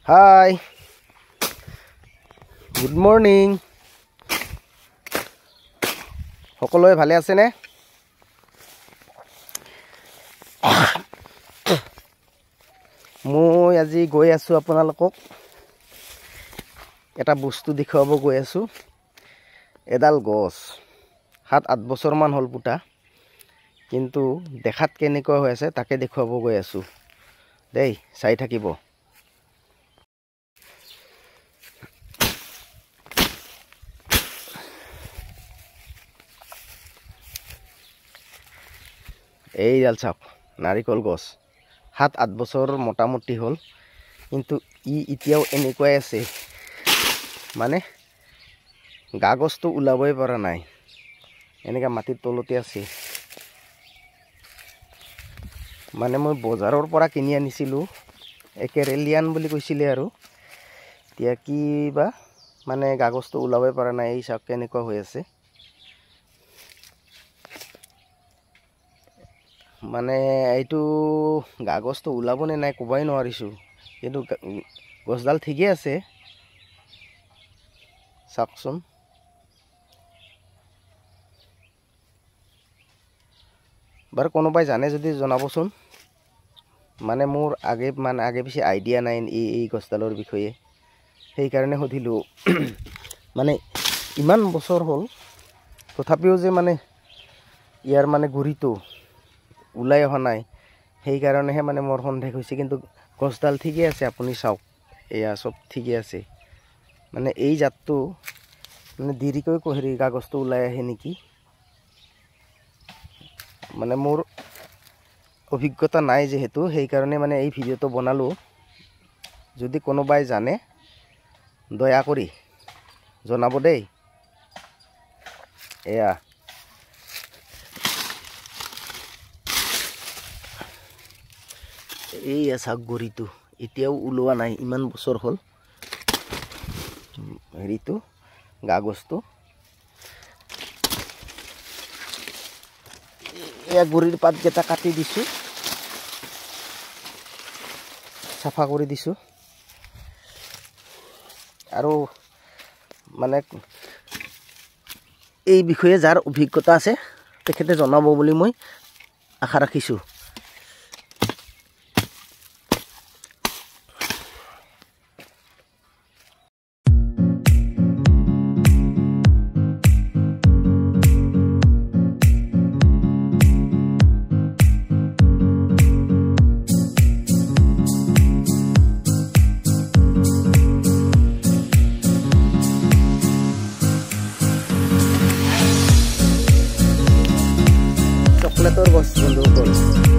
Hi. Good morning. সকলোৱে ভালে আছে নে? মই আজি গৈ আছো আপোনালোকক এটা বস্তু দেখাব গৈ আছো। এডাল গছ 7-8 বছৰ মান হল পুটা, কিন্তু দেখাত কেনেকুৱা হৈ আছে তাকে দেখাব গৈ আছো। দেই চাই থাকিব। এই ডাল চাওক, নাৰিকল গছ 7-8 বছৰ মোটামুটি হল, কিন্তু ই এতিয়াও এনেকুৱাই আছে। মানে গাগছটো ওলাবই পৰা নাই, এনেকা মাটিৰ তলতে আছে। মানে মই বজাৰৰ পৰা কিনি আনিছিলো, একেৰেলিয়ান বুলি কৈছিলে, আৰু এতিয়া কিবা মানে গাগছটো ওলাবই পৰা নাই। এই চাওক কেনেকুৱা হৈ আছে। মানে এইটো গাগছটো ওলাব নে নাই ক'বই নোৱাৰিছো, কিন্তু গছডাল ঠিকে আছে। চাওকচোন, বাৰু কোনোবাই জানে যদি জনাবচোন। মানে মোৰ আগে পিছে আইডিয়া নাই এই গছডালৰ বিষয়ে, সেইকাৰণে সুধিলো। মানে ইমান বছৰ হ'ল তথাপিও যে মানে ইয়াৰ মানে গুৰিটো ওলাই অহা নাই, সেইকাৰণেহে মানে মোৰ সন্দেহ হৈছে। কিন্তু গছডাল ঠিকে আছে, আপুনি চাওক, এয়া চব ঠিকে আছে। মানে এই জাতটো মানে দেৰিকৈ কাগজটো ওলাই আহে নেকি। মানে মোৰ অভিজ্ঞতা নাই যেহেতু, সেইকাৰণে মানে এই ভিডিঅ'টো বনালো। যদি কোনোবাই জানে দয়া কৰি জনাব দেই। এয়া এই চাওক গুৰিটো এতিয়াও ওলোৱা নাই, ইমান বছৰ হ'ল। হেৰিটো গাগছটো এয়া গুৰিৰ পাতকেইটা কাটি দিছো, চাফা কৰি দিছো। আৰু মানে এই বিষয়ে যাৰ অভিজ্ঞতা আছে তেখেতে জনাব বুলি মই আশা ৰাখিছো। চকলেটৰ গছ বন্ধুসকল।